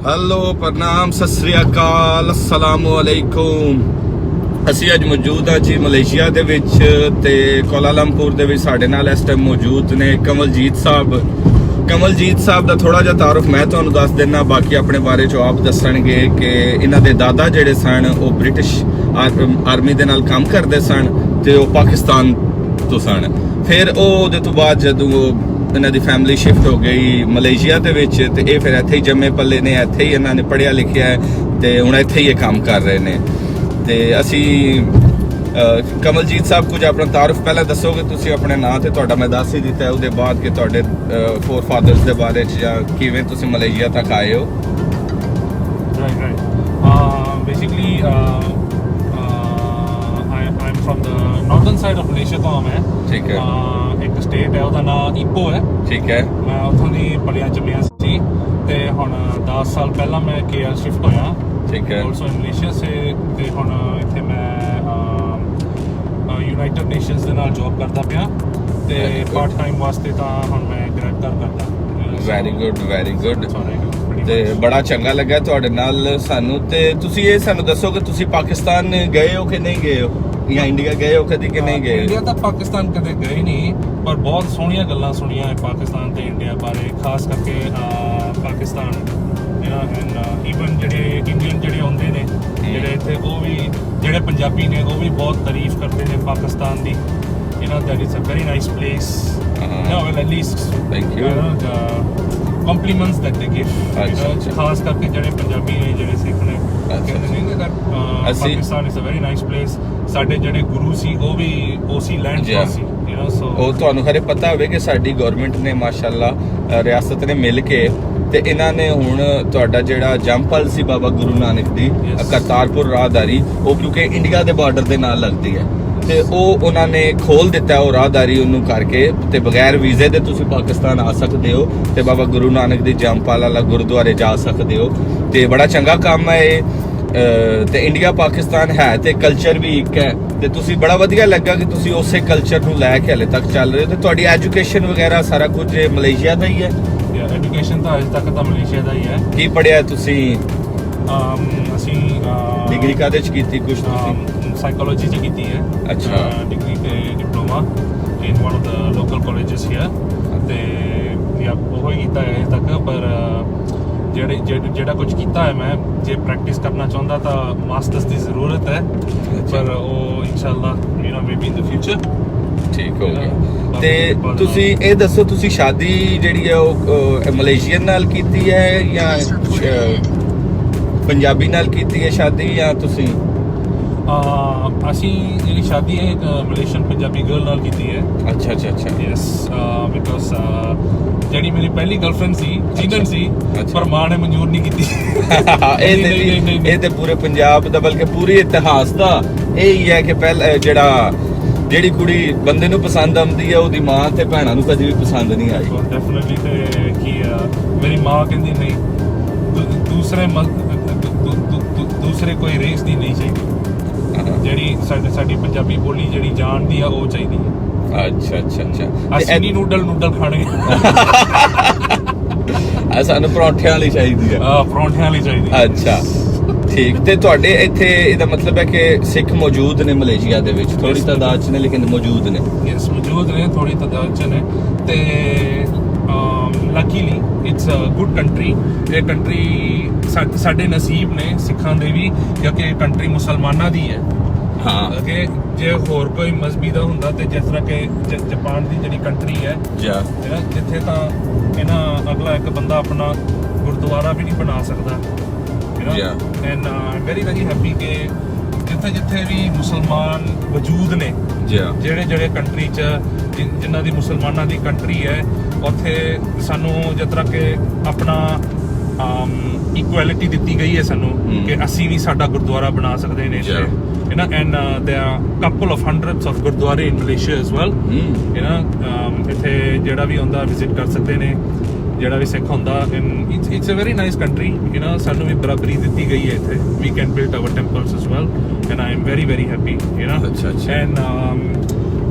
Hello प्रणाम सत श्री अकाल अस्सलामु अलैकुम। ਅਸੀਂ ਅੱਜ ਮੌਜੂਦ ਹਾਂ ਜੀ ਮਲੇਸ਼ੀਆ ਦੇ ਵਿੱਚ ਤੇ ਕੁਆਲਾਲੰਪੁਰ ਦੇ ਵਿੱਚ ਸਾਡੇ ਨਾਲ ਇਸ ਟਾਈਮ ਮੌਜੂਦ ਨੇ ਕਮਲਜੀਤ ਸਾਹਿਬ ਦਾ ਥੋੜਾ ਜਿਹਾ ਤਾਰਫ ਮੈਂ ਤੁਹਾਨੂੰ ਦੱਸ ਦਿੰਨਾ, ਬਾਕੀ ਆਪਣੇ ਬਾਰੇ ਚ ਆਪ ਦੱਸਣਗੇ ਕਿ ਇਹਨਾਂ ਦੇ ਦਾਦਾ ਜਿਹੜੇ ਸਨ ਉਹ ਬ੍ਰਿਟਿਸ਼ ਆਰਮੀ ਦੇ ਨਾਲ ਕੰਮ ਕਰਦੇ ਸਨ ਤੇ ਉਹ ਪਾਕਿਸਤਾਨ ਤੋਂ ਸਨ। ਫਿਰ ਉਹਦੇ ਤੋਂ ਬਾਅਦ ਜਦੋਂ ਇਹਨਾਂ ਦੀ ਫੈਮਿਲੀ ਸ਼ਿਫਟ ਹੋ ਗਈ ਮਲੇਸ਼ੀਆ ਦੇ ਵਿੱਚ ਤੇ ਇਹ ਫਿਰ ਇੱਥੇ ਹੀ ਜੰਮੇ ਪੱਲੇ ਨੇ, ਇੱਥੇ ਹੀ ਇਹਨਾਂ ਨੇ ਪੜ੍ਹਿਆ ਲਿਖਿਆ ਹੈ ਤੇ ਹੁਣ ਇੱਥੇ ਹੀ ਇਹ ਕੰਮ ਕਰ ਰਹੇ ਨੇ। ਤੇ ਅਸੀਂ ਕਮਲਜੀਤ ਸਾਹਿਬ ਕੁਝ ਆਪਣਾ ਤਾਰਫ ਪਹਿਲਾਂ ਦੱਸੋਗੇ ਤੁਸੀਂ ਆਪਣੇ ਨਾਂ ਤੇ? ਤੁਹਾਡਾ ਮੈਂ ਦੱਸ ਹੀ ਦਿੱਤਾ, ਉਹਦੇ ਬਾਅਦ ਕਿ ਤੁਹਾਡੇ ਫੋਰ ਫਾਦਰਸ ਦੇ ਬਾਰੇ ਚ ਜਾਂ ਕਿਵੇਂ ਤੁਸੀਂ ਮਲੇਸ਼ੀਆ ਤੱਕ ਆਏ ਹੋ। Basically, I'm from the northern side of Malaysia ਤੋਂ ਮੈਂ। ਠੀਕ ਹੈ। ਇੱਕ ਸਟੇਟ ਹੈ ਉਹਦਾ ਨਾਮ ਈਪੋ ਹੈ। ਠੀਕ ਹੈ। ਮੈਂ ਉੱਥੋਂ ਦੀ ਪਲਿਆ ਜੰਮਿਆ ਸੀ ਤੇ ਹੁਣ 10 ਸਾਲ ਪਹਿਲਾਂ ਮੈਂ KL ਸ਼ਿਫਟ ਹੋਇਆ। ਠੀਕ ਹੈ। ਆਲਸੋ ਇਨ ਮਲੇਸ਼ੀਆ ਤੇ ਹੁਣ ਇੱਥੇ ਮੈਂ ਯੂਨਾਈਟਿਡ ਨੇਸ਼ਨਸ ਦੇ ਨਾਲ ਜੌਬ ਕਰਦਾ ਪਿਆ ਤੇ ਪਾਰਟ ਟਾਈਮ ਵਾਸਤੇ ਤਾਂ ਹੁਣ ਮੈਂ ਡਾਇਰੈਕਟਰ ਕਰਦਾ। ਵੈਰੀ ਗੁੱਡ ਤੇ ਬੜਾ ਚੰਗਾ ਲੱਗਾ ਤੁਹਾਡੇ ਨਾਲ ਸਾਨੂੰ। ਤੇ ਤੁਸੀਂ ਇਹ ਸਾਨੂੰ ਦੱਸੋ ਕਿ ਤੁਸੀਂ ਪਾਕਿਸਤਾਨ ਗਏ ਹੋ ਕਿ ਨਹੀਂ ਗਏ ਹੋ, ਜਾਂ ਇੰਡੀਆ ਗਏ ਹੋ ਕਦੀ ਕਿ ਨਹੀਂ ਗਏ? ਇੰਡੀਆ ਤਾਂ ਪਾਕਿਸਤਾਨ ਕਦੇ ਗਏ ਨਹੀਂ, ਪਰ ਬਹੁਤ ਸੋਹਣੀਆਂ ਗੱਲਾਂ ਸੁਣੀਆਂ ਹੈ ਪਾਕਿਸਤਾਨ ਤੇ ਇੰਡੀਆ ਬਾਰੇ, ਖਾਸ ਕਰਕੇ ਪਾਕਿਸਤਾਨ ਈਵਨ ਜਿਹੜੇ ਇੰਡੀਅਨ ਜਿਹੜੇ ਆਉਂਦੇ ਨੇ ਜਿਹੜੇ ਇੱਥੇ, ਉਹ ਵੀ ਜਿਹੜੇ ਪੰਜਾਬੀ ਨੇ ਉਹ ਵੀ ਬਹੁਤ ਤਾਰੀਫ ਕਰਦੇ ਨੇ ਪਾਕਿਸਤਾਨ ਦੀ। that it's a very nice place. Well, at least thank you. Compliments that they give. ਖਾਸ ਕਰਕੇ ਜਿਹੜੇ ਪੰਜਾਬੀ ਨੇ, ਜਿਹੜੇ ਸਿੱਖ ਨੇ, ਕਹਿੰਦੇ ਨੇ ਕਿ Pakistan is a very nice place. ਸਾਡੇ ਜਿਹੜੇ ਗੁਰੂ ਸੀ ਉਹ ਵੀ ਉਸੇ ਲੈਂਡ ਤੋਂ ਸੀ। ਉਹ ਤੁਹਾਨੂੰ ਖਰੇ ਪਤਾ ਹੋਵੇ ਕਿ ਸਾਡੀ ਗਵਰਨਮੈਂਟ ਨੇ ਮਾਸ਼ਾਅੱਲਾ ਰਿਆਸਤ ਨੇ ਮਿਲ ਕੇ ਤੇ ਇਹਨਾਂ ਨੇ ਹੁਣ ਤੁਹਾਡਾ ਜਿਹੜਾ ਜੰਪਲ ਸੀ ਬਾਬਾ ਗੁਰੂ ਨਾਨਕ ਦੀ ਕਰਤਾਰਪੁਰ ਰਾਹਦਾਰੀ, ਉਹ ਕਿਉਂਕਿ ਇੰਡੀਆ ਦੇ ਬਾਰਡਰ ਦੇ ਨਾਲ ਲੱਗਦੀ ਹੈ ਤੇ ਉਹ ਉਹਨਾਂ ਨੇ ਖੋਲ ਦਿੱਤਾ ਉਹ ਰਾਹਦਾਰੀ ਉਹਨੂੰ ਕਰਕੇ, ਤੇ ਬਗੈਰ ਵੀਜ਼ੇ ਦੇ ਤੁਸੀਂ ਪਾਕਿਸਤਾਨ ਆ ਸਕਦੇ ਹੋ ਤੇ ਬਾਬਾ ਗੁਰੂ ਨਾਨਕ ਦੀ ਜੰਪਲ ਵਾਲਾ ਗੁਰਦੁਆਰੇ ਜਾ ਸਕਦੇ ਹੋ। ਤੇ ਬੜਾ ਚੰਗਾ ਕੰਮ ਹੈ ਇਹ। ਤੇ ਇੰਡੀਆ ਪਾਕਿਸਤਾਨ ਹੈ ਤੇ ਕਲਚਰ ਵੀ ਇੱਕ ਹੈ ਤੇ ਤੁਸੀਂ ਬੜਾ ਵਧੀਆ ਲੱਗਾ ਕਿ ਤੁਸੀਂ ਉਸੇ ਕਲਚਰ ਨੂੰ ਲੈ ਕੇ ਹਲੇ ਤੱਕ ਚੱਲ ਰਹੇ ਹੋ। ਤੇ ਤੁਹਾਡੀ ਐਜੂਕੇਸ਼ਨ ਵਗੈਰਾ ਸਾਰਾ ਕੁਝ ਮਲੇਸ਼ੀਆ ਦਾ ਹੀ ਹੈ? ਐਜੂਕੇਸ਼ਨ ਤਾਂ ਅਜੇ ਤੱਕ ਤਾਂ ਮਲੇਸ਼ੀਆ ਦਾ ਹੀ ਹੈ। ਕੀ ਪੜ੍ਹਿਆ ਤੁਸੀਂ? ਅਸੀਂ ਡਿਗਰੀ ਕਾਹਦੇ ਚ ਕੀਤੀ? ਕੁਝ ਤੁਸੀਂ ਸਾਈਕੋਲੋਜੀ ਚ ਕੀਤੀ ਹੈ। ਅੱਛਾ। ਡਿਗਰੀ ਤੇ diploma in one of the local colleges here ਤੇ ਉਹ ਹੀ ਕੀਤਾ ਹੈ ਅਜੇ ਤੱਕ। ਪਰ ਜਿਹੜਾ ਕੁਝ ਕੀਤਾ ਹੈ ਮੈਂ, ਜੇ ਪ੍ਰੈਕਟਿਸ ਕਰਨਾ ਚਾਹੁੰਦਾ ਤਾਂ ਮਾਸਟਰਸ ਦੀ ਜ਼ਰੂਰਤ ਹੈ, ਪਰ ਉਹ ਇਨਸ਼ਾਅੱਲਾ ਮੇਬੀ ਇਨ ਦ ਫਿਊਚਰ ਠੀਕ ਹੋ ਗਿਆ। ਤੇ ਤੁਸੀਂ ਇਹ ਦੱਸੋ, ਤੁਸੀਂ ਸ਼ਾਦੀ ਜਿਹੜੀ ਹੈ ਉਹ ਮਲੇਸ਼ੀਅਨ ਨਾਲ ਕੀਤੀ ਹੈ ਜਾਂ ਪੰਜਾਬੀ ਨਾਲ ਕੀਤੀ ਹੈ ਸ਼ਾਦੀ, ਜਾਂ ਤੁਸੀਂ? ਅਸੀਂ ਜਿਹੜੀ ਸ਼ਾਦੀ ਹੈ ਇੱਕ ਮਲੇਸ਼ੀਅਨ ਪੰਜਾਬੀ ਗਰਲ ਨਾਲ ਕੀਤੀ ਹੈ। ਅੱਛਾ। ਯੈਸ, ਬਿਕਾਜ਼ ਜਿਹੜੀ ਮੇਰੀ ਪਹਿਲੀ ਗਰਲਫ੍ਰੈਂਡ ਸੀ ਚੀਨਨ ਸੀ, ਪਰ ਮਾਂ ਨੇ ਮਨਜ਼ੂਰ ਨਹੀਂ ਕੀਤੀ। ਇਹ ਤੇ ਪੂਰੇ ਪੰਜਾਬ ਦਾ ਬਲਕਿ ਪੂਰੇ ਇਤਿਹਾਸ ਦਾ ਇਹ ਹੀ ਹੈ ਕਿ ਪਹਿਲਾਂ ਜਿਹੜੀ ਕੁੜੀ ਬੰਦੇ ਨੂੰ ਪਸੰਦ ਆਉਂਦੀ ਹੈ ਉਹਦੀ ਮਾਂ ਤੇ ਭੈਣਾਂ ਨੂੰ ਕਦੇ ਵੀ ਪਸੰਦ ਨਹੀਂ ਆਈ। ਡੈਫੀਨਿਟਲੀ। ਤੇ ਕੀ ਮੇਰੀ ਮਾਂ ਕਹਿੰਦੀ ਨਹੀਂ, ਦੂਸਰੇ ਕੋਈ ਰੇਸ ਦੀ ਨਹੀਂ ਚਾਹੀਦੀ, ਜਿਹੜੀ ਸਾਡੀ ਪੰਜਾਬੀ ਬੋਲੀ ਜਿਹੜੀ ਜਾਣਦੀ ਆ ਉਹ ਚਾਹੀਦੀ ਹੈ। ਅੱਛਾ। ਅਸੀਂ ਨਹੀਂ ਨੂਡਲ ਖਾਣੇ, ਸਾਨੂੰ ਪਰੌਂਠਿਆਂ ਵਾਲੀ ਚਾਹੀਦੀ ਹੈ। ਪਰੌਂਠਿਆਂ ਵਾਲੀ ਚਾਹੀਦੀ। ਅੱਛਾ ਠੀਕ। ਤੇ ਤੁਹਾਡੇ ਇੱਥੇ ਇਹਦਾ ਮਤਲਬ ਹੈ ਕਿ ਸਿੱਖ ਮੌਜੂਦ ਨੇ ਮਲੇਸ਼ੀਆ ਦੇ ਵਿੱਚ? ਥੋੜੀ ਤਾਦਾਦ ਚ ਨੇ ਲੇਕਿਨ ਮੌਜੂਦ ਨੇ। ਯੈਸ, ਮੌਜੂਦ ਨੇ, ਥੋੜੀ ਤਾਦਾਦ ਚ ਨੇ। ਤੇ luckily it's a good country. ਇਹ ਕੰਟਰੀ ਸਾਡੇ ਨਸੀਬ ਨੇ ਸਿੱਖਾਂ ਦੇ ਵੀ, ਕਿਉਂਕਿ ਇਹ ਕੰਟਰੀ ਮੁਸਲਮਾਨਾਂ ਦੀ ਹੈ। ਹਾਂ। ਕਿ ਜੇ ਹੋਰ ਕੋਈ ਮਜ਼ਹਬੀ ਦਾ ਹੁੰਦਾ ਤੇ ਜਿਸ ਤਰ੍ਹਾਂ ਕਿ ਜਾਪਾਨ ਦੀ ਜਿਹੜੀ ਕੰਟਰੀ ਹੈ ਜਿੱਥੇ ਤਾਂ ਅਗਲਾ ਇੱਕ ਬੰਦਾ ਆਪਣਾ ਗੁਰਦੁਆਰਾ ਵੀ ਨਹੀਂ ਬਣਾ ਸਕਦਾ। ਐਂਡ ਆਮ ਵੈਰੀ ਹੈਪੀ ਕਿ ਜਿੱਥੇ ਵੀ ਮੁਸਲਮਾਨ ਵਜੂਦ ਨੇ, ਜਿਹੜੇ ਕੰਟਰੀ 'ਚ ਜਿਨ੍ਹਾਂ ਦੀ ਮੁਸਲਮਾਨਾਂ ਦੀ ਕੰਟਰੀ ਹੈ, ਉੱਥੇ ਸਾਨੂੰ ਜਿਸ ਤਰ੍ਹਾਂ ਕਿ ਆਪਣਾ ਇਕੁਐਲਿਟੀ ਦਿੱਤੀ ਗਈ ਹੈ ਸਾਨੂੰ ਕਿ ਅਸੀਂ ਵੀ ਸਾਡਾ ਗੁਰਦੁਆਰਾ ਬਣਾ ਸਕਦੇ ਨੇ ਇੱਥੇ। And there are couple of hundreds of ਗੁਰਦੁਆਰੇ in Malaysia as well. ਇੱਥੇ ਜਿਹੜਾ ਵੀ ਆਉਂਦਾ ਵਿਜ਼ਿਟ ਕਰ ਸਕਦੇ ਨੇ, ਜਿਹੜਾ ਵੀ ਸਿੱਖ ਹੁੰਦਾ। It's a very nice country. ਸਾਨੂੰ ਵੀ ਬਰਾਬਰੀ ਦਿੱਤੀ ਗਈ ਹੈ ਇੱਥੇ। We can build our temples as well and I am very happy. ਅੱਛਾ। And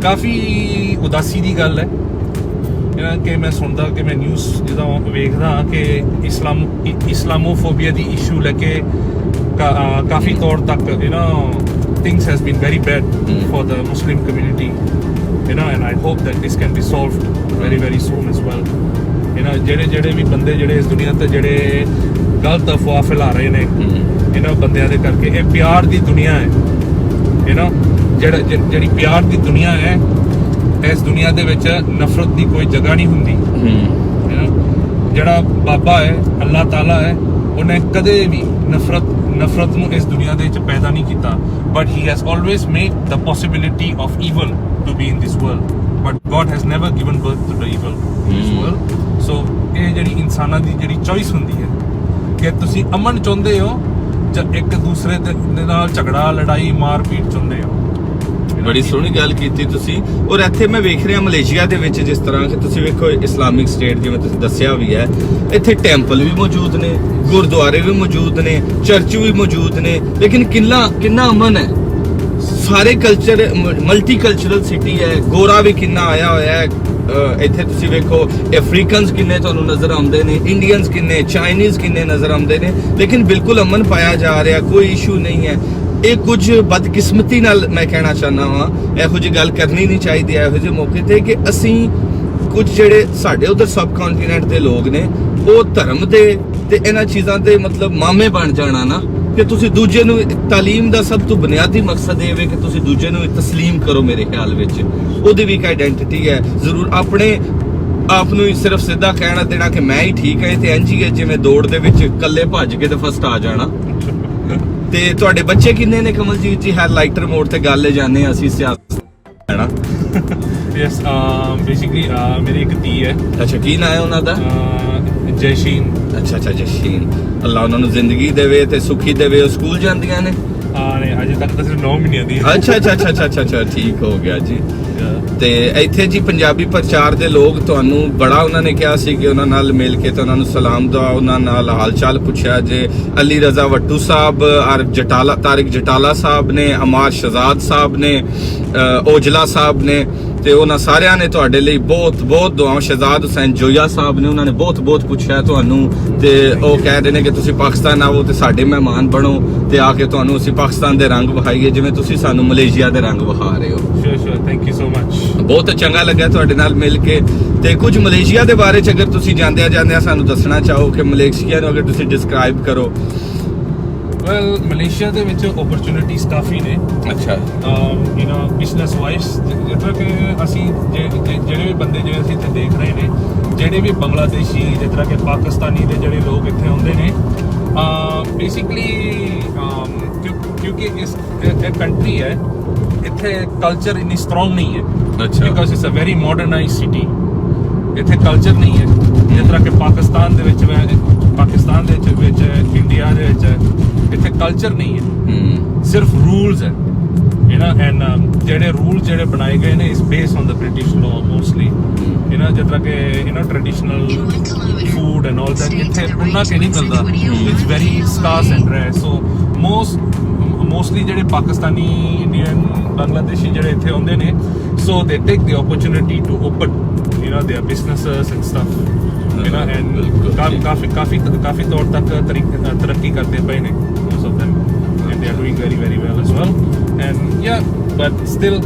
ਕਾਫੀ ਉਦਾਸੀ ਦੀ ਗੱਲ ਹੈ ਕਿ ਮੈਂ ਸੁਣਦਾ ਕਿ ਮੈਂ ਨਿਊਜ਼ ਜਦੋਂ ਵੇਖਦਾ ਕਿ ਇਸਲਾਮੋਫੋਬੀਆ ਦੀ ਇਸ਼ੂ ਲੈ ਕੇ ਕਾਫੀ ਤੌਰ ਤੱਕ things has been very bad for the Muslim community, and I hope that this can be solved very very soon as well. ਜਿਹੜੇ ਵੀ ਬੰਦੇ ਜਿਹੜੇ ਇਸ ਦੁਨੀਆ ਤੇ ਜਿਹੜੇ ਗਲਤ ਅਫਵਾਹ ਫੈਲਾ ਰਹੇ ਨੇ ਇਹਨਾਂ ਬੰਦਿਆਂ ਦੇ ਕਰਕੇ, ਇਹ ਪਿਆਰ ਦੀ ਦੁਨੀਆ ਹੈ, ਜਿਹੜੀ ਪਿਆਰ ਦੀ ਦੁਨੀਆ ਹੈ, ਇਸ ਦੁਨੀਆ ਦੇ ਵਿੱਚ ਨਫ਼ਰਤ ਦੀ ਕੋਈ ਜਗ੍ਹਾ ਨਹੀਂ ਹੁੰਦੀ। ਜਿਹੜਾ ਬਾਬਾ ਹੈ, ਅੱਲਾਹ ਤਾਲਾ ਹੈ, ਉਹਨੇ ਕਦੇ ਵੀ ਨਫ਼ਰਤ ਨੂੰ ਇਸ ਦੁਨੀਆ ਦੇ ਵਿੱਚ ਪੈਦਾ ਨਹੀਂ ਕੀਤਾ, but he has always made the possibility of evil to be in this world, but God has never given birth to the evil in this world. So ਇਹ ਜਿਹੜੀ ਇਨਸਾਨਾਂ ਦੀ ਜਿਹੜੀ ਚੋਇਸ ਹੁੰਦੀ ਹੈ ਕਿ ਤੁਸੀਂ ਅਮਨ ਚਾਹੁੰਦੇ ਹੋ ਜਾਂ ਇੱਕ ਦੂਸਰੇ ਦੇ ਨਾਲ ਝਗੜਾ, ਲੜਾਈ, ਮਾਰਪੀਟ ਚਾਹੁੰਦੇ ਹੋ। ਬੜੀ ਸੋਹਣੀ ਗੱਲ ਕੀਤੀ ਤੁਸੀਂ। ਔਰ ਇੱਥੇ ਮੈਂ ਵੇਖ ਰਿਹਾ ਮਲੇਸ਼ੀਆ ਦੇ ਵਿੱਚ ਜਿਸ ਤਰ੍ਹਾਂ ਕਿ ਤੁਸੀਂ ਵੇਖੋ ਇਸਲਾਮਿਕ ਸਟੇਟ ਜਿਵੇਂ ਤੁਸੀਂ ਦੱਸਿਆ ਵੀ ਹੈ, ਇੱਥੇ ਟੈਂਪਲ ਵੀ ਮੌਜੂਦ ਨੇ, ਗੁਰਦੁਆਰੇ ਵੀ ਮੌਜੂਦ ਨੇ, ਚਰਚ ਵੀ ਮੌਜੂਦ ਨੇ, ਲੇਕਿਨ ਕਿੰਨਾ ਅਮਨ ਹੈ। ਸਾਰੇ ਕਲਚਰ, ਮਲਟੀ ਕਲਚਰਲ ਸਿਟੀ ਹੈ। ਗੋਰਾ ਵੀ ਕਿੰਨਾ ਆਇਆ ਹੋਇਆ ਹੈ ਇੱਥੇ। ਤੁਸੀਂ ਵੇਖੋ ਅਫਰੀਕਨਸ ਕਿੰਨੇ ਤੁਹਾਨੂੰ ਨਜ਼ਰ ਆਉਂਦੇ ਨੇ, ਇੰਡੀਅਨਸ ਕਿੰਨੇ, ਚਾਈਨੀਜ਼ ਕਿੰਨੇ ਨਜ਼ਰ ਆਉਂਦੇ ਨੇ, ਲੇਕਿਨ ਬਿਲਕੁਲ ਅਮਨ ਪਾਇਆ ਜਾ ਰਿਹਾ, ਕੋਈ ਇਸ਼ੂ ਨਹੀਂ ਹੈ। ਇਹ ਕੁਝ ਬਦਕਿਸਮਤੀ ਨਾਲ ਮੈਂ ਕਹਿਣਾ ਚਾਹੁੰਦਾ ਹਾਂ, ਇਹੋ ਜਿਹੀ ਗੱਲ ਕਰਨੀ ਨਹੀਂ ਚਾਹੀਦੀ ਇਹੋ ਜਿਹੇ ਮੌਕੇ ਤੇ, ਕਿ ਅਸੀਂ ਕੁਝ ਜਿਹੜੇ ਸਾਡੇ ਉਧਰ ਸਬ ਕੰਟੀਨੈਂਟ ਦੇ ਲੋਕ ਨੇ, ਉਹ ਧਰਮ ਦੇ ਤੇ ਇਹਨਾਂ ਚੀਜ਼ਾਂ ਦੇ ਮਤਲਬ ਮਾਮੇ ਬਣ ਜਾਣਾ ਨਾ, ਕਿ ਤੁਸੀਂ ਦੂਜੇ ਨੂੰ, ਤਾਲੀਮ ਦਾ ਸਭ ਤੋਂ ਬੁਨਿਆਦੀ ਮਕਸਦ ਇਹ ਵੇ ਕਿ ਤੁਸੀਂ ਦੂਜੇ ਨੂੰ ਤਸਲੀਮ ਕਰੋ। ਮੇਰੇ ਖਿਆਲ ਵਿੱਚ ਉਹਦੀ ਵੀ ਇੱਕ ਆਇਡੈਂਟੀਟੀ ਹੈ। ਜ਼ਰੂਰ ਆਪਣੇ ਆਪ ਨੂੰ ਸਿਰਫ ਸਿੱਧਾ ਕਹਿਣਾ ਦੇਣਾ ਕਿ ਮੈਂ ਹੀ ਠੀਕ ਹੈ ਤੇ ਇੰਝ ਹੀ ਹੈ, ਜਿਵੇਂ ਦੌੜ ਦੇ ਵਿੱਚ ਇਕੱਲੇ ਭੱਜ ਕੇ ਤੇ ਫਸਟ ਆ ਜਾਣਾ। ਤੇ ਤੁਹਾਡੇ ਬੱਚੇ ਕਿੰਨੇ ਨੇ ਕਮਲਜੀਤ ਜੀ? ਹੈ ਲਾਈਟਰ ਮੋਡ ਤੇ ਗੱਲ ਲੈ ਜਾਂਦੇ ਹਾਂ ਅਸੀਂ ਸਿਆਸਤ ਹੈ ਨਾ। ਯੈਸ, ਬੇਸਿਕਲੀ ਮੇਰੀ ਇੱਕ ਧੀ ਹੈ। ਅੱਛਾ, ਕੀ ਨਾਂ ਹੈ ਉਹਨਾਂ ਦਾ? ਜੈਸ਼ੀਨ। ਅੱਛਾ ਜੈਸ਼ੀਨ, ਅੱਲਾ ਉਹਨਾਂ ਨੂੰ ਜ਼ਿੰਦਗੀ ਦੇਵੇ ਤੇ ਸੁਖੀ ਦੇਵੇ। ਉਹ ਸਕੂਲ ਜਾਂਦੀਆਂ ਨੇ? ਨਹੀਂ, ਅਜੇ ਤੱਕ ਤਾਂ ਸਿਰਫ 9 ਮਹੀਨਿਆਂ ਦੀ। ਅੱਛਾ, ਠੀਕ ਹੋ ਗਿਆ ਜੀ। ਤੇ ਇੱਥੇ ਜੀ ਪੰਜਾਬੀ ਪ੍ਰਚਾਰ ਦੇ ਲੋਕ ਤੁਹਾਨੂੰ ਬੜਾ ਉਹਨਾਂ ਨੇ ਕਿਹਾ ਸੀ ਕਿ ਉਹਨਾਂ ਨਾਲ ਮਿਲ ਕੇ ਤੇ ਉਹਨਾਂ ਨੂੰ ਸਲਾਮ ਦੁਆ, ਉਹਨਾਂ ਨਾਲ ਹਾਲ ਚਾਲ ਪੁੱਛਿਆ ਜੇ। ਅਲੀ ਰਜ਼ਾ ਵੱਟੂ ਸਾਹਿਬ ਔਰ ਤਾਰਿਕ ਜਟਾਲਾ ਸਾਹਿਬ ਨੇ, ਅਮਾਰ ਸ਼ਹਜ਼ਾਦ ਸਾਹਿਬ ਨੇ, ਔਜਲਾ ਸਾਹਿਬ ਨੇ, ਤੇ ਉਹਨਾਂ ਸਾਰਿਆਂ ਨੇ ਤੁਹਾਡੇ ਲਈ ਬਹੁਤ ਦੁਆਵਾਂ। ਸ਼ਹਜ਼ਾਦ ਹੁਸੈਨ ਜੋਇਆ ਸਾਹਿਬ ਨੇ, ਉਹਨਾਂ ਨੇ ਬਹੁਤ ਪੁੱਛਿਆ ਤੁਹਾਨੂੰ, ਤੇ ਉਹ ਕਹਿ ਰਹੇ ਨੇ ਕਿ ਤੁਸੀਂ ਪਾਕਿਸਤਾਨ ਆਵੋ ਤੇ ਸਾਡੇ ਮਹਿਮਾਨ ਬਣੋ, ਤੇ ਆ ਕੇ ਤੁਹਾਨੂੰ ਅਸੀਂ ਪਾਕਿਸਤਾਨ ਦੇ ਰੰਗ ਵਿਖਾਈਏ ਜਿਵੇਂ ਤੁਸੀਂ ਸਾਨੂੰ ਮਲੇਸ਼ੀਆ ਦੇ ਰੰਗ ਵਿਖਾ ਰਹੇ ਹੋ। ਸ਼ੋਰ, ਥੈਂਕ ਯੂ ਸੋ ਮਚ। ਬਹੁਤ ਚੰਗਾ ਲੱਗਾ ਤੁਹਾਡੇ ਨਾਲ ਮਿਲ ਕੇ। ਤੇ ਕੁਝ ਮਲੇਸ਼ੀਆ ਦੇ ਬਾਰੇ ਚ ਅਗਰ ਤੁਸੀਂ ਜਾਂਦਿਆਂ ਸਾਨੂੰ ਦੱਸਣਾ ਚਾਹੋ ਕਿ ਮਲੇਸ਼ੀਆ ਨੂੰ ਅਗਰ ਤੁਸੀਂ ਡਿਸਕ੍ਰਾਈਬ ਕਰੋ। ਵੈਲ, ਮਲੇਸ਼ੀਆ ਦੇ ਵਿੱਚ ਓਪਰਚੁਨਿਟੀਜ਼ ਕਾਫੀ ਨੇ। ਅੱਛਾ, ਬਿਜ਼ਨਸ ਵਾਈਜ਼, ਜਿੱਦਾਂ ਕਿ ਅਸੀਂ ਜਿਹੜੇ ਵੀ ਬੰਦੇ ਜਿਹੜੇ ਅਸੀਂ ਇੱਥੇ ਦੇਖ ਰਹੇ ਨੇ, ਜਿਹੜੇ ਵੀ ਬੰਗਲਾਦੇਸ਼ੀ, ਜਿੱਦਾਂ ਕਿ ਪਾਕਿਸਤਾਨੀ ਦੇ ਜਿਹੜੇ ਲੋਕ ਇੱਥੇ ਆਉਂਦੇ ਨੇ, ਬੇਸਿਕਲੀ ਕਿਉਂਕਿ ਇਹ ਕੰਟਰੀ ਹੈ, ਇੱਥੇ ਕਲਚਰ ਇੰਨੀ ਸਟਰੋਂਗ ਨਹੀਂ ਹੈ। ਅੱਛਾ, because it's a very modernised city. ਇੱਥੇ ਕਲਚਰ ਨਹੀਂ ਹੈ, ਜਿਸ ਤਰ੍ਹਾਂ ਕਿ ਪਾਕਿਸਤਾਨ ਦੇ ਵਿੱਚ, ਇੰਡੀਆ ਦੇ ਵਿੱਚ ਇੱਥੇ ਕਲਚਰ ਨਹੀਂ ਹੈ, ਸਿਰਫ ਰੂਲਸ ਹੈ। ਐਂਡ ਜਿਹੜੇ ਰੂਲ ਜਿਹੜੇ ਬਣਾਏ ਗਏ ਨੇ ਇਸ base on the British law mostly. ਜਿਸ ਤਰ੍ਹਾਂ ਕਿ traditional food and all that ਇੱਥੇ ਉਹਨਾਂ ਕੇ ਨਹੀਂ ਮਿਲਦਾ। It's very scarce and rare. So mostly ਜਿਹੜੇ ਪਾਕਿਸਤਾਨੀ, ਇੰਡੀਅਨ, ਬੰਗਲਾਦੇਸ਼ੀ ਜਿਹੜੇ ਇੱਥੇ ਆਉਂਦੇ ਨੇ, so they take the opportunity to open their businesses and stuff, and ਕਾਫੀ ਤੌਰ ਤੱਕ ਤਰੱਕੀ ਕਰਦੇ ਪਏ ਨੇ most of them, and they are doing very very well as well, and yeah, but still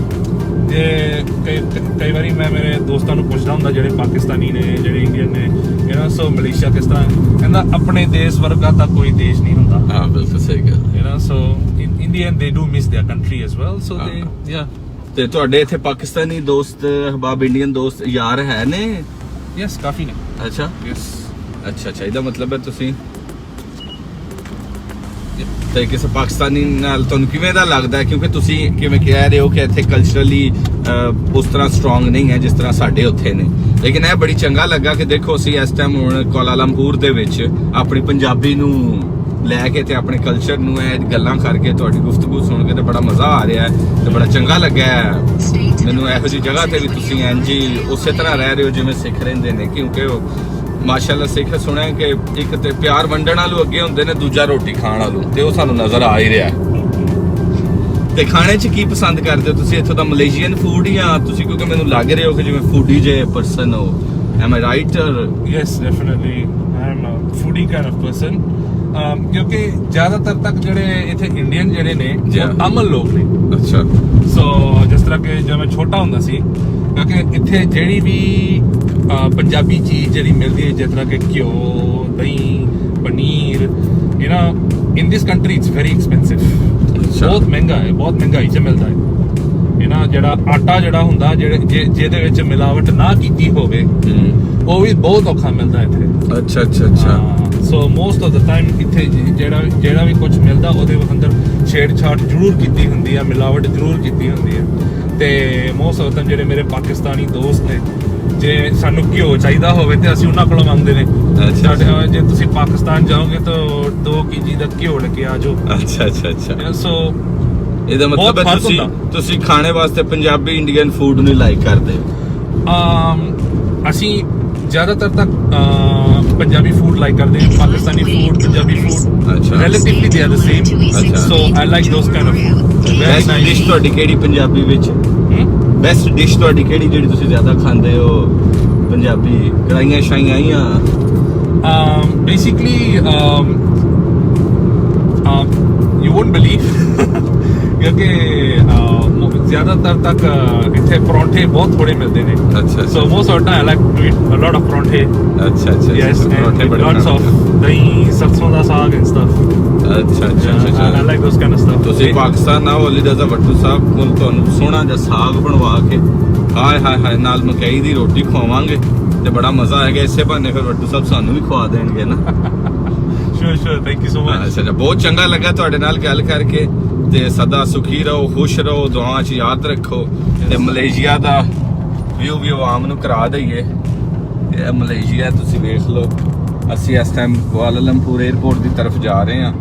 ਕਈ ਵਾਰੀ ਮੈਂ ਮੇਰੇ ਦੋਸਤਾਂ ਨੂੰ ਪੁੱਛਦਾ ਹੁੰਦਾ ਜਿਹੜੇ ਪਾਕਿਸਤਾਨੀ ਨੇ, ਜਿਹੜੇ ਇੰਡੀਅਨ ਨੇ, ਸੋ ਮਲੇਸ਼ੀਆ ਕਿਸ ਤਰ੍ਹਾਂ, ਕਹਿੰਦਾ ਆਪਣੇ ਦੇਸ਼ ਵਰਗਾ ਤਾਂ ਕੋਈ ਦੇਸ਼ ਨਹੀਂ ਹੁੰਦਾ। ਹਾਂ, ਬਿਲਕੁਲ ਸਹੀ ਗੱਲ। ਸੋ in the end they do miss their country as well, so they yeah। ਤੇ ਤੁਹਾਡੇ ਇੱਥੇ ਪਾਕਿਸਤਾਨੀ ਦੋਸਤ, ਅਹਬਾਬ ਇੰਡੀਅਨ ਦੋਸਤ, ਯਾਰ ਹੈ ਨੇ? ਯੈਸ, ਕਾਫੀ ਨੇ। ਅੱਛਾ, ਯੈਸ। ਅੱਛਾ, ਇਹਦਾ ਮਤਲਬ ਹੈ ਤੁਸੀਂ ਤੇ ਕਿਸੇ ਪਾਕਿਸਤਾਨੀ ਨਾਲ ਤੁਹਾਨੂੰ ਕਿਵੇਂ ਦਾ ਲੱਗਦਾ ਹੈ? ਕਿਉਂਕਿ ਤੁਸੀਂ ਕਿਵੇਂ ਕਹਿ ਰਹੇ ਹੋ ਕਿ ਇੱਥੇ ਕਲਚਰਲੀ ਉਸ ਤਰ੍ਹਾਂ ਸਟਰੋਂਗ ਨਹੀਂ ਹੈ ਜਿਸ ਤਰ੍ਹਾਂ ਸਾਡੇ ਉੱਥੇ ਨੇ, ਲੇਕਿਨ ਇਹ ਬੜੀ ਚੰਗਾ ਲੱਗਾ ਕਿ ਦੇਖੋ ਅਸੀਂ ਇਸ ਟਾਈਮ ਹੁਣ ਕੁਆਲਾਲੰਪੁਰ ਦੇ ਵਿੱਚ ਆਪਣੀ ਪੰਜਾਬੀ ਨੂੰ ਲੈ ਕੇ ਤੇ ਆਪਣੇ ਕਲਚਰ ਨੂੰ ਇਹ ਗੱਲਾਂ ਕਰਕੇ ਤੁਹਾਡੀ ਗੁਫ਼ਤਗੂ ਸੁਣ ਕੇ ਤੇ ਬੜਾ ਮਜ਼ਾ ਆ ਰਿਹਾ ਹੈ ਤੇ ਬੜਾ ਚੰਗਾ ਲੱਗਾ ਮੈਨੂੰ। ਇਹੋ ਜਿਹੀ ਜਗ੍ਹਾ ਤੇ ਵੀ ਤੁਸੀਂ ਇੰਝ ਉਸੇ ਤਰ੍ਹਾਂ ਰਹਿ ਰਹੇ ਹੋ ਜਿਵੇਂ ਸਿੱਖ ਰਹਿੰਦੇ ਨੇ, ਕਿਉਂਕਿ ਉਹ ਮਾਸ਼ਾਅੱਲਾ ਸਿੱਖ ਸੁਣਿਆ ਕਿ ਇੱਕ ਤੇ ਪਿਆਰ ਵੰਡਣ ਵਾਲੂ ਅੱਗੇ ਹੁੰਦੇ ਨੇ, ਦੂਜਾ ਰੋਟੀ ਖਾਣ ਵਾਲੂ, ਤੇ ਉਹ ਸਾਨੂੰ ਨਜ਼ਰ ਆ ਹੀ ਰਿਹਾ। ਤੇ ਖਾਣੇ 'ਚ ਕੀ ਪਸੰਦ ਕਰਦੇ ਹੋ ਤੁਸੀਂ ਇੱਥੋਂ ਦਾ? ਮਲੇਸ਼ੀਅਨ ਫੂਡ ਜਾਂ ਤੁਸੀਂ, ਕਿਉਂਕਿ ਮੈਨੂੰ ਲੱਗ ਰਿਹਾ ਹੋ ਕਿ ਜਿਵੇਂ ਫੂਡੀ ਜੇ ਪਰਸਨ ਹੋ, Am I right? Or Yes, definitely. I'm a foodie kind of person. ਕਿਉਂਕਿ ਜ਼ਿਆਦਾਤਰ ਤੱਕ ਜਿਹੜੇ ਇੱਥੇ ਇੰਡੀਅਨ ਜਿਹੜੇ ਨੇ Yeah. ਉਹ ਤਾਮਿਲ ਲੋਕ ਨੇ। ਅੱਛਾ ਸੋ ਜਿਸ ਤਰ੍ਹਾਂ ਕਿ ਜਦੋਂ ਮੈਂ ਛੋਟਾ ਹੁੰਦਾ ਸੀ, ਕਿਉਂਕਿ ਇੱਥੇ ਜਿਹੜੀ ਵੀ ਪੰਜਾਬੀ ਚੀਜ਼ ਜਿਹੜੀ ਮਿਲਦੀ ਹੈ, ਜਿਸ ਤਰ੍ਹਾਂ ਕਿ ਘਿਓ, ਦਹੀਂ, paneer, you know in this country it's very expensive. ਅੱਛਾ। ਬਹੁਤ ਮਹਿੰਗਾ ਹੈ, ਬਹੁਤ ਮਹਿੰਗਾਈ 'ਚ ਮਿਲਦਾ ਹੈ। ਯੂ نو ਜਿਹੜਾ ਆਟਾ ਜਿਹੜਾ ਹੁੰਦਾ, ਜਿਹਦੇ ਵਿੱਚ ਮਿਲਾਵਟ ਨਾ ਕੀਤੀ ਹੋਵੇ, ਉਹ ਵੀ ਬਹੁਤ ਔਖਾ ਮਿਲਦਾ ਇੱਥੇ। ਅੱਛਾ ਅੱਛਾ ਅੱਛਾ ਸੋ ਮੋਸਟ ਆਫ ਦਾ ਟਾਈਮ ਇੱਥੇ ਜਿਹੜਾ ਵੀ ਕੁਝ ਮਿਲਦਾ ਉਹਦੇ ਅੰਦਰ ਛੇੜਛਾੜ ਜ਼ਰੂਰ ਕੀਤੀ ਹੁੰਦੀ ਹੈ, ਮਿਲਾਵਟ ਜ਼ਰੂਰ ਕੀਤੀ ਹੁੰਦੀ ਹੈ। ਤੇ ਮੋਸਟ ਆਫ ਦਾ ਜਿਹੜੇ ਮੇਰੇ ਪਾਕਿਸਤਾਨੀ ਦੋਸਤ ਨੇ, ਜੇ ਸਾਨੂੰ ਘਿਓ ਚਾਹੀਦਾ ਹੋਵੇ ਤੇ ਅਸੀਂ ਉਹਨਾਂ ਕੋਲੋਂ ਮੰਗਦੇ ਨੇ। ਅੱਛਾ। ਜੇ ਤੁਸੀਂ ਪਾਕਿਸਤਾਨ ਜਾਓਗੇ ਤਾਂ 2 kg ਦਾ ਘਿਓ ਲੈ ਕੇ ਆ ਜਾਓ। ਅੱਛਾ ਅੱਛਾ ਅੱਛਾ ਸੋ ਇਹਦਾ ਮਤਲਬ ਹੈ ਬਹੁਤ ਫਰਕ ਤੁਸੀਂ ਖਾਣੇ ਵਾਸਤੇ ਪੰਜਾਬੀ ਇੰਡੀਅਨ ਫੂਡ ਨੂੰ ਲਾਈਕ ਕਰਦੇ ਹੋ। ਅਸੀਂ ਜ਼ਿਆਦਾਤਰ ਤੱਕ ਪੰਜਾਬੀ ਫੂਡ ਲਾਈਕ ਕਰਦੇ ਹਾਂ। ਪਾਕਿਸਤਾਨੀ ਫੂਡ, ਪੰਜਾਬੀ ਫੂਡ, ਅੱਛਾ। Relatively they are the same. ਅੱਛਾ। So I like those kind of food. Best dish ਤੁਹਾਡੀ ਕਿਹੜੀ ਪੰਜਾਬੀ ਵਿੱਚ? ਬੈਸਟ ਡਿਸ਼ ਤੁਹਾਡੀ ਕਿਹੜੀ ਜਿਹੜੀ ਤੁਸੀਂ ਜ਼ਿਆਦਾ ਖਾਂਦੇ ਹੋ ਪੰਜਾਬੀ? ਕੜਾਈਆਂ ਸ਼ਾਈਆਂ ਆਈਆਂ? Basically, you won't believe ਕਿਉਂਕਿ ਜ਼ਿਆਦਾਤਰ ਤੱਕ ਇੱਥੇ ਪਰੌਂਠੇ ਬਹੁਤ ਥੋੜੇ ਮਿਲਦੇ ਨੇ। ਅੱਛਾ So most of the time I like to eat a lot of ਪਰੌਂਠੇ। ਅੱਛਾ ਅੱਛਾ Yes, and with lots of ਦਹੀਂ, ਸਰਸੋਂ ਦਾ ਸਾਗ and stuff. ਅੱਛਾ ਅੱਛਾ I ਅੱਛਾ like those kind of stuff. ਤੁਸੀਂ ਪਾਕਿਸਤਾਨ ਆਓ, ਅਲੀ ਰਜ਼ਾ ਭੱਟੂ ਸਾਹਿਬ ਕੋਲ ਤੁਹਾਨੂੰ ਸੋਹਣਾ ਜਿਹਾ ਸਾਗ ਬਣਵਾ ਕੇ ਹਾਏ ਹਾਏ ਹਾਏ ਨਾਲ ਮਕਈ ਦੀ ਰੋਟੀ ਖਵਾਵਾਂਗੇ ਤੇ ਬੜਾ ਮਜ਼ਾ ਆਏਗਾ। ਇਸੇ ਬਹਾਨੇ ਫਿਰ ਭੱਟੂ ਸਾਹਿਬ ਸਾਨੂੰ ਵੀ ਖਵਾ ਦੇਣਗੇ ਨਾ। Sure, thank you so much. ਅੱਛਾ ਅੱਛਾ ਬਹੁਤ ਚੰਗਾ ਲੱਗਾ ਤੁਹਾਡੇ ਨਾਲ ਗੱਲ ਕਰਕੇ ਤੇ ਸਦਾ ਸੁਖੀ ਰਹੋ, ਖੁਸ਼ ਰਹੋ, ਦੁਆਵਾਂ 'ਚ ਯਾਦ ਰੱਖੋ ਤੇ ਮਲੇਸ਼ੀਆ ਦਾ ਵਿਊ ਵੀ ਆਵਾਮ ਨੂੰ ਕਰਾ ਦਈਏ। ਇਹ ਮਲੇਸ਼ੀਆ ਤੁਸੀਂ ਵੇਖ ਲਓ। ਅਸੀਂ ਇਸ ਟਾਈਮ ਕੁਆਲਾਲੰਪੁਰ 에ਅਰਪੋਰਟ ਦੀ ਤਰਫ ਜਾ ਰਹੇ ਹਾਂ।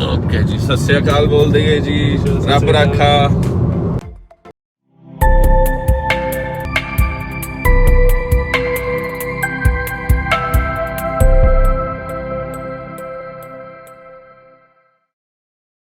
ਓਕੇ ਜੀ, ਸਤਿ ਸ੍ਰੀ ਅਕਾਲ ਬੋਲ ਦਈਏ ਜੀ। ਰੱਬ ਰਾਖਾ।